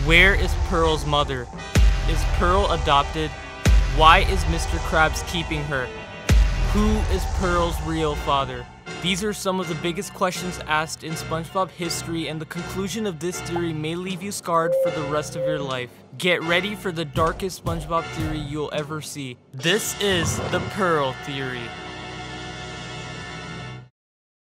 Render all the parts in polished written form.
Where is Pearl's mother? Is Pearl adopted? Why is Mr. Krabs keeping her? Who is Pearl's real father? These are some of the biggest questions asked in SpongeBob history, and the conclusion of this theory may leave you scarred for the rest of your life. Get ready for the darkest SpongeBob theory you'll ever see. This is the Pearl theory.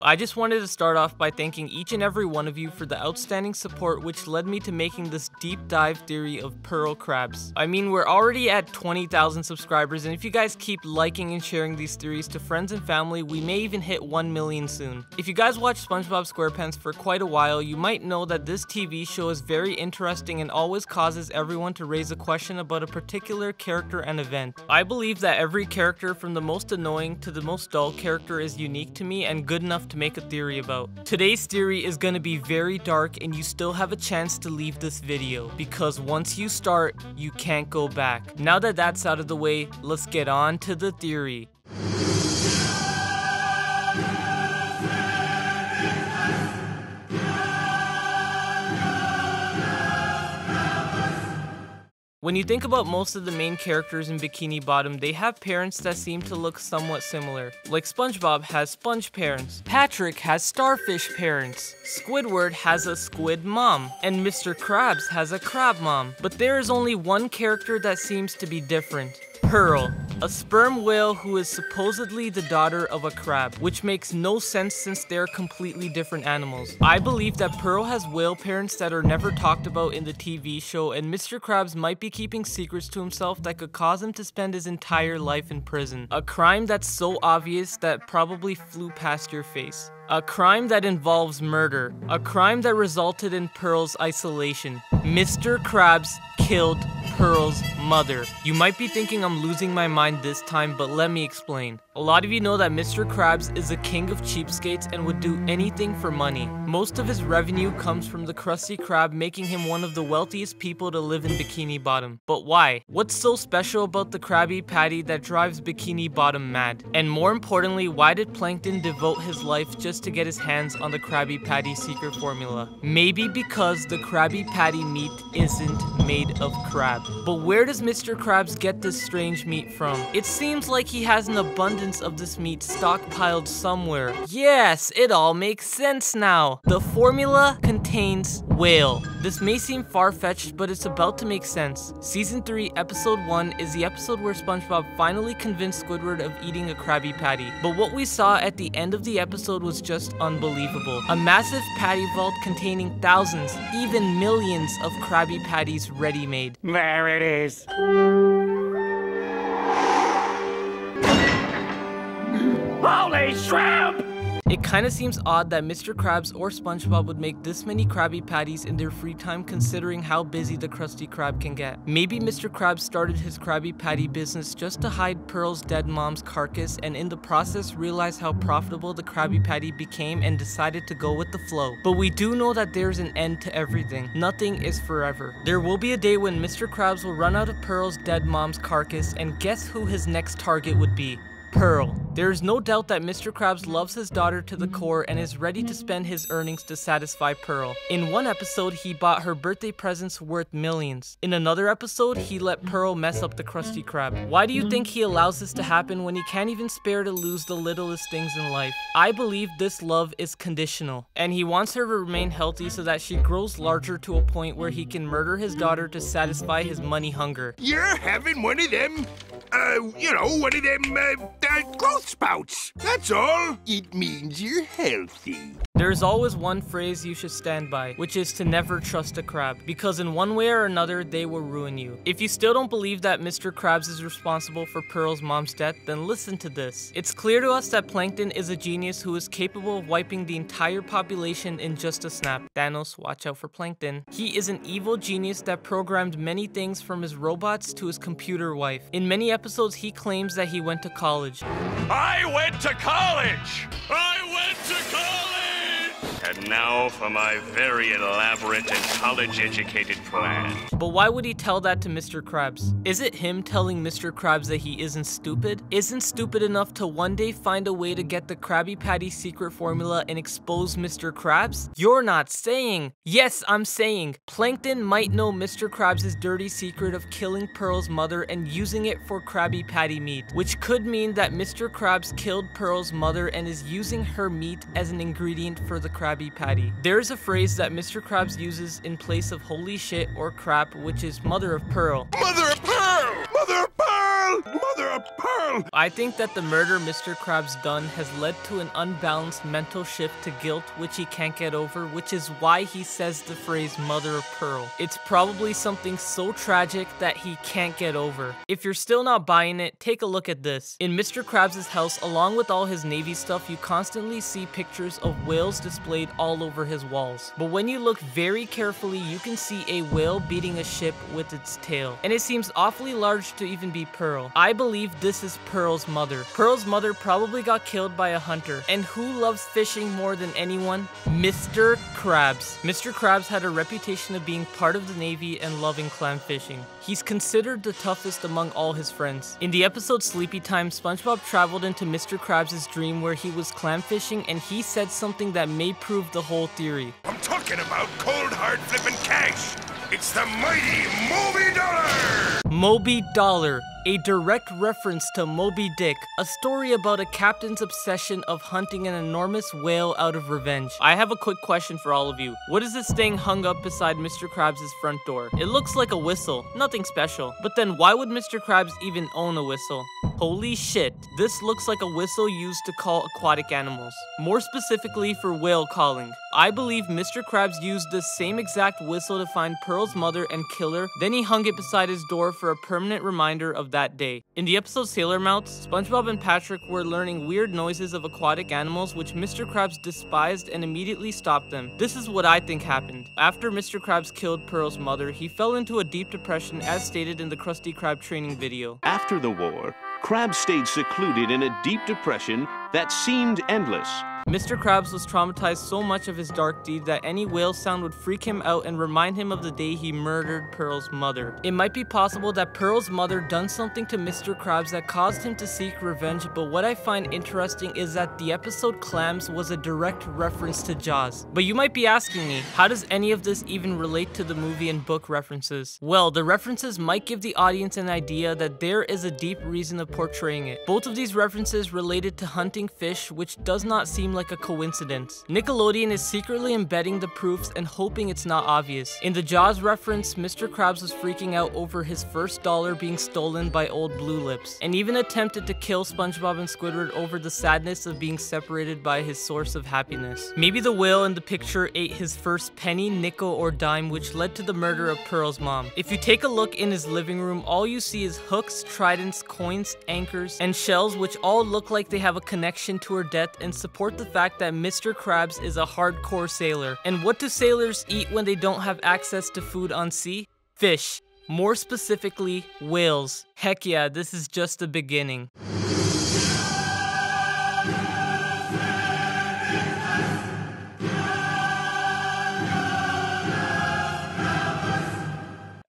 I just wanted to start off by thanking each and every one of you for the outstanding support which led me to making this deep dive theory of Pearl Krabs. I mean, we're already at 20,000 subscribers, and if you guys keep liking and sharing these theories to friends and family, we may even hit 1 million soon. If you guys watch SpongeBob SquarePants for quite a while, you might know that this TV show is very interesting and always causes everyone to raise a question about a particular character and event. I believe that every character, from the most annoying to the most dull character, is unique to me and good enough to make a theory about. Today's theory is gonna be very dark, and you still have a chance to leave this video, because once you start, you can't go back. Now that that's out of the way, let's get on to the theory. When you think about most of the main characters in Bikini Bottom, they have parents that seem to look somewhat similar. Like SpongeBob has sponge parents, Patrick has starfish parents, Squidward has a squid mom, and Mr. Krabs has a crab mom. But there is only one character that seems to be different. Pearl, a sperm whale who is supposedly the daughter of a crab, which makes no sense since they're completely different animals. I believe that Pearl has whale parents that are never talked about in the TV show, and Mr. Krabs might be keeping secrets to himself that could cause him to spend his entire life in prison. A crime that's so obvious that probably flew past your face. A crime that involves murder. A crime that resulted in Pearl's isolation. Mr. Krabs killed Pearl's mother. You might be thinking I'm losing my mind this time, but let me explain. A lot of you know that Mr. Krabs is a king of cheapskates and would do anything for money. Most of his revenue comes from the Krusty Krab, making him one of the wealthiest people to live in Bikini Bottom. But why? What's so special about the Krabby Patty that drives Bikini Bottom mad? And more importantly, why did Plankton devote his life just to get his hands on the Krabby Patty secret formula? Maybe because the Krabby Patty meat isn't made of crab. But where does Mr. Krabs get this strange meat from? It seems like he has an abundance of this meat stockpiled somewhere. Yes, it all makes sense now. The formula contains whale. This may seem far-fetched, but it's about to make sense. Season 3, episode 1 is the episode where SpongeBob finally convinced Squidward of eating a Krabby Patty. But what we saw at the end of the episode was just unbelievable. A massive patty vault containing thousands, even millions of Krabby Patties ready-made. There it is. Holy shrimp! It kinda seems odd that Mr. Krabs or SpongeBob would make this many Krabby Patties in their free time, considering how busy the Krusty Krab can get. Maybe Mr. Krabs started his Krabby Patty business just to hide Pearl's dead mom's carcass, and in the process realized how profitable the Krabby Patty became and decided to go with the flow. But we do know that there's an end to everything. Nothing is forever. There will be a day when Mr. Krabs will run out of Pearl's dead mom's carcass, and guess who his next target would be? Pearl. There is no doubt that Mr. Krabs loves his daughter to the core and is ready to spend his earnings to satisfy Pearl. In one episode, he bought her birthday presents worth millions. In another episode, he let Pearl mess up the Krusty Krab. Why do you think he allows this to happen when he can't even spare to lose the littlest things in life? I believe this love is conditional, and he wants her to remain healthy so that she grows larger to a point where he can murder his daughter to satisfy his money hunger. You're having one of them, one of them, growth spouts. That's all. It means you're healthy. There's always one phrase you should stand by, which is to never trust a crab, because in one way or another, they will ruin you. If you still don't believe that Mr. Krabs is responsible for Pearl's mom's death, then listen to this. It's clear to us that Plankton is a genius who is capable of wiping the entire population in just a snap. Thanos, watch out for Plankton. He is an evil genius that programmed many things from his robots to his computer wife. In many episodes, he claims that he went to college. I went to college! I went to college! And now for my very elaborate and college-educated plan. But why would he tell that to Mr. Krabs? Is it him telling Mr. Krabs that he isn't stupid? Isn't stupid enough to one day find a way to get the Krabby Patty secret formula and expose Mr. Krabs? You're not saying. Yes, I'm saying. Plankton might know Mr. Krabs' dirty secret of killing Pearl's mother and using it for Krabby Patty meat, which could mean that Mr. Krabs killed Pearl's mother and is using her meat as an ingredient for the Krabby Patty. There's a phrase that Mr. Krabs uses in place of holy shit or crap, which is mother of pearl. Mother of pearl! Mother of pearl! Mother of pearl! I think that the murder Mr. Krabs done has led to an unbalanced mental shift to guilt which he can't get over, which is why he says the phrase mother of pearl. It's probably something so tragic that he can't get over. If you're still not buying it, take a look at this. In Mr. Krabs' house, along with all his Navy stuff, you constantly see pictures of whales displayed all over his walls. But when you look very carefully, you can see a whale beating a ship with its tail. And it seems awfully large to even be Pearl. I believe this is Pearl's mother. Pearl's mother probably got killed by a hunter. And who loves fishing more than anyone? Mr. Krabs. Mr. Krabs had a reputation of being part of the Navy and loving clam fishing. He's considered the toughest among all his friends. In the episode Sleepy Time, SpongeBob traveled into Mr. Krabs' dream where he was clam fishing, and he said something that may prove the whole theory. I'm talking about cold hard flipping cash. It's the mighty Moby Dollar! Moby Dollar, a direct reference to Moby Dick, a story about a captain's obsession of hunting an enormous whale out of revenge. I have a quick question for all of you. What is this thing hung up beside Mr. Krabs' front door? It looks like a whistle, nothing special. But then why would Mr. Krabs even own a whistle? Holy shit, this looks like a whistle used to call aquatic animals. More specifically for whale calling. I believe Mr. Krabs used the same exact whistle to find Pearl's mother and kill her, then he hung it beside his door for a permanent reminder of that day. In the episode Sailor Mouths, SpongeBob and Patrick were learning weird noises of aquatic animals which Mr. Krabs despised and immediately stopped them. This is what I think happened. After Mr. Krabs killed Pearl's mother, he fell into a deep depression as stated in the Krusty Krab training video. After the war, Krabs stayed secluded in a deep depression that seemed endless. Mr. Krabs was traumatized so much of his dark deed that any whale sound would freak him out and remind him of the day he murdered Pearl's mother. It might be possible that Pearl's mother done something to Mr. Krabs that caused him to seek revenge, but what I find interesting is that the episode Clams was a direct reference to Jaws. But you might be asking me, how does any of this even relate to the movie and book references? Well, the references might give the audience an idea that there is a deep reason of portraying it. Both of these references related to hunting fish, which does not seem like a coincidence. Nickelodeon is secretly embedding the proofs and hoping it's not obvious. In the Jaws reference, Mr. Krabs was freaking out over his first dollar being stolen by old Blue Lips, and even attempted to kill SpongeBob and Squidward over the sadness of being separated by his source of happiness. Maybe the whale in the picture ate his first penny, nickel, or dime, which led to the murder of Pearl's mom. If you take a look in his living room, all you see is hooks, tridents, coins, anchors, and shells, which all look like they have a connection to her death and support the fact that Mr. Krabs is a hardcore sailor. And what do sailors eat when they don't have access to food on sea? Fish. More specifically, whales. Heck yeah, this is just the beginning.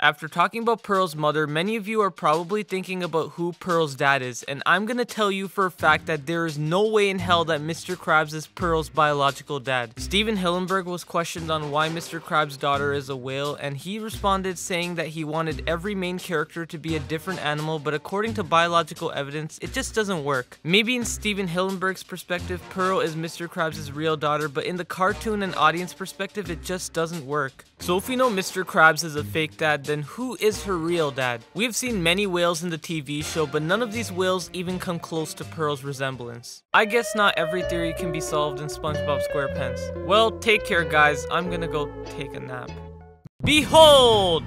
After talking about Pearl's mother, many of you are probably thinking about who Pearl's dad is, and I'm gonna tell you for a fact that there is no way in hell that Mr. Krabs is Pearl's biological dad. Steven Hillenburg was questioned on why Mr. Krabs' daughter is a whale, and he responded saying that he wanted every main character to be a different animal, but according to biological evidence, it just doesn't work. Maybe in Steven Hillenburg's perspective, Pearl is Mr. Krabs' real daughter, but in the cartoon and audience perspective, it just doesn't work. So if we know Mr. Krabs is a fake dad, then who is her real dad? We have seen many whales in the TV show, but none of these whales even come close to Pearl's resemblance. I guess not every theory can be solved in SpongeBob SquarePants. Well, take care guys, I'm gonna go take a nap. Behold!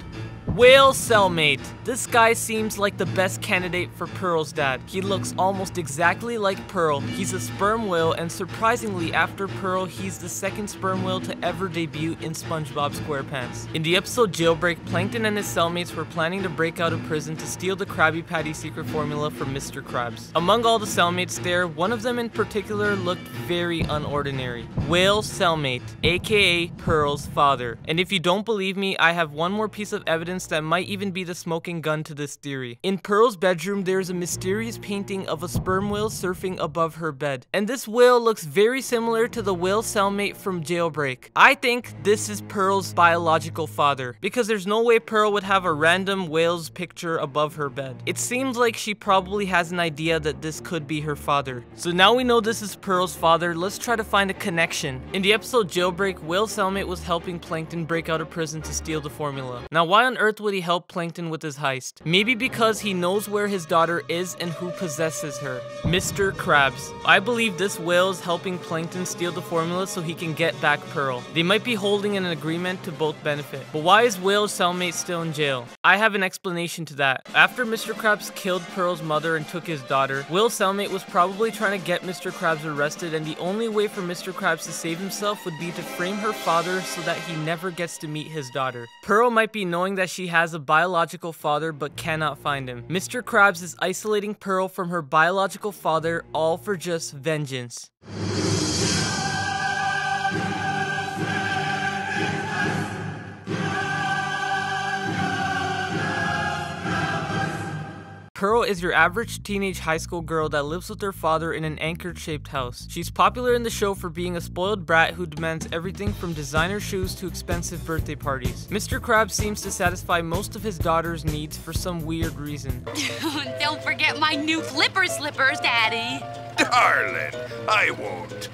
Whale cellmate. This guy seems like the best candidate for Pearl's dad. He looks almost exactly like Pearl. He's a sperm whale, and surprisingly, after Pearl, he's the second sperm whale to ever debut in SpongeBob SquarePants. In the episode Jailbreak, Plankton and his cellmates were planning to break out of prison to steal the Krabby Patty secret formula from Mr. Krabs. Among all the cellmates there, one of them in particular looked very unordinary. Whale cellmate, aka Pearl's father. And if you don't believe me, I have one more piece of evidence that might even be the smoking gun to this theory. In Pearl's bedroom, there is a mysterious painting of a sperm whale surfing above her bed. And this whale looks very similar to the whale cellmate from Jailbreak. I think this is Pearl's biological father, because there's no way Pearl would have a random whale's picture above her bed. It seems like she probably has an idea that this could be her father. So now we know this is Pearl's father, let's try to find a connection. In the episode Jailbreak, whale cellmate was helping Plankton break out of prison to steal the formula. Now why on earth would he help Plankton with his heist? Maybe because he knows where his daughter is and who possesses her. Mr. Krabs. I believe this whale is helping Plankton steal the formula so he can get back Pearl. They might be holding an agreement to both benefit. But why is Whale's cellmate still in jail? I have an explanation to that. After Mr. Krabs killed Pearl's mother and took his daughter, Whale's cellmate was probably trying to get Mr. Krabs arrested, and the only way for Mr. Krabs to save himself would be to frame her father so that he never gets to meet his daughter. Pearl might be knowing that she has a biological father but cannot find him. Mr. Krabs is isolating Pearl from her biological father, all for just vengeance. Pearl is your average teenage high school girl that lives with her father in an anchor-shaped house. She's popular in the show for being a spoiled brat who demands everything from designer shoes to expensive birthday parties. Mr. Krabs seems to satisfy most of his daughter's needs for some weird reason. Don't forget my new flipper slippers, Daddy. Darling, I won't.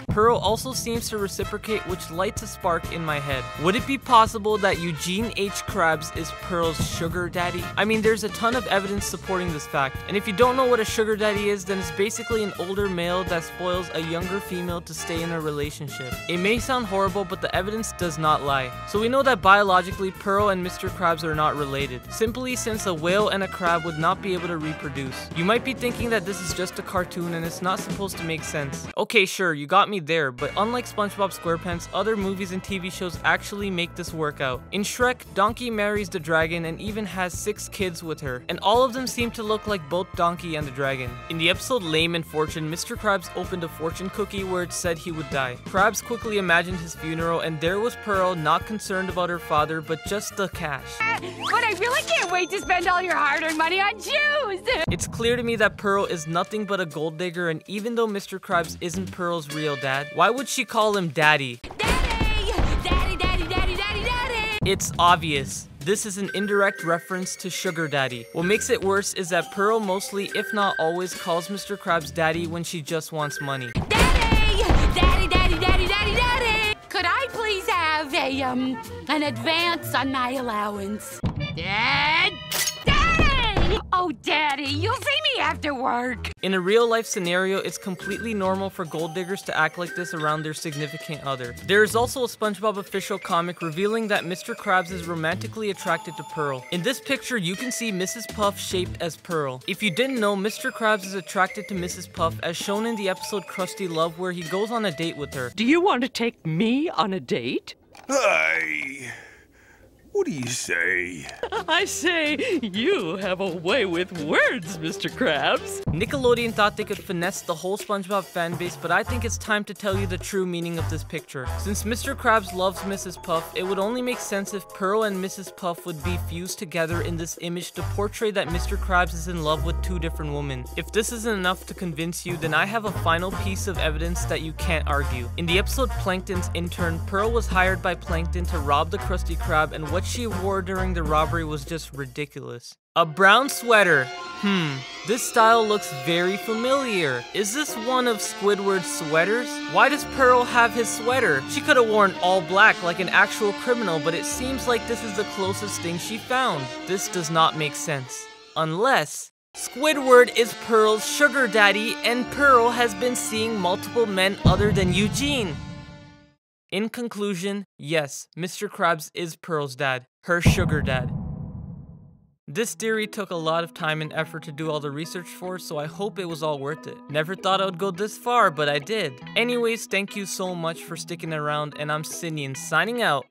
Pearl also seems to reciprocate, which lights a spark in my head. Would it be possible that Eugene H. Krabs is Pearl's sugar daddy? I mean, there's a ton of evidence supporting this fact, and if you don't know what a sugar daddy is, then it's basically an older male that spoils a younger female to stay in a relationship. It may sound horrible, but the evidence does not lie. So we know that biologically, Pearl and Mr. Krabs are not related, simply since a whale and a crab would not be able to reproduce. You might be thinking that this is just a cartoon and it's not supposed to make sense. Okay, sure, you got me there, but unlike SpongeBob SquarePants, other movies and TV shows actually make this work out. In Shrek, Donkey marries the dragon and even has 6 kids with her, and all of them seem to look like both Donkey and the dragon. In the episode Lame and Fortune, Mr. Krabs opened a fortune cookie where it said he would die. Krabs quickly imagined his funeral, and there was Pearl, not concerned about her father, but just the cash. But I really can't wait to spend all your hard-earned money on shoes. It's clear to me that Pearl is nothing but a gold digger, and even though Mr. Krabs isn't Pearl's real dad, why would she call him daddy? Daddy! Daddy, daddy, daddy, daddy, daddy! It's obvious. This is an indirect reference to Sugar Daddy. What makes it worse is that Pearl mostly, if not always, calls Mr. Krabs daddy when she just wants money. Daddy! Daddy, daddy, daddy, daddy, daddy! Could I please have an advance on my allowance? Dad! Daddy! Oh, Daddy, you'll see me after work. In a real-life scenario, it's completely normal for gold diggers to act like this around their significant other. There is also a SpongeBob official comic revealing that Mr. Krabs is romantically attracted to Pearl. In this picture, you can see Mrs. Puff shaped as Pearl. If you didn't know, Mr. Krabs is attracted to Mrs. Puff as shown in the episode Krusty Love, where he goes on a date with her. Do you want to take me on a date? What do you say? I say, you have a way with words, Mr. Krabs. Nickelodeon thought they could finesse the whole SpongeBob fanbase, but I think it's time to tell you the true meaning of this picture. Since Mr. Krabs loves Mrs. Puff, it would only make sense if Pearl and Mrs. Puff would be fused together in this image to portray that Mr. Krabs is in love with 2 different women. If this isn't enough to convince you, then I have a final piece of evidence that you can't argue. In the episode Plankton's Intern, Pearl was hired by Plankton to rob the Krusty Krab, and what she wore during the robbery was just ridiculous. A brown sweater. This style looks very familiar. Is this one of Squidward's sweaters? Why does Pearl have his sweater? She could have worn all black like an actual criminal, but it seems like this is the closest thing she found. This does not make sense. Unless Squidward is Pearl's sugar daddy and Pearl has been seeing multiple men other than Eugene. In conclusion, yes, Mr. Krabs is Pearl's dad, her sugar dad. This theory took a lot of time and effort to do all the research for, so I hope it was all worth it. Never thought I would go this far, but I did. Anyways, thank you so much for sticking around, and I'm Sinian signing out.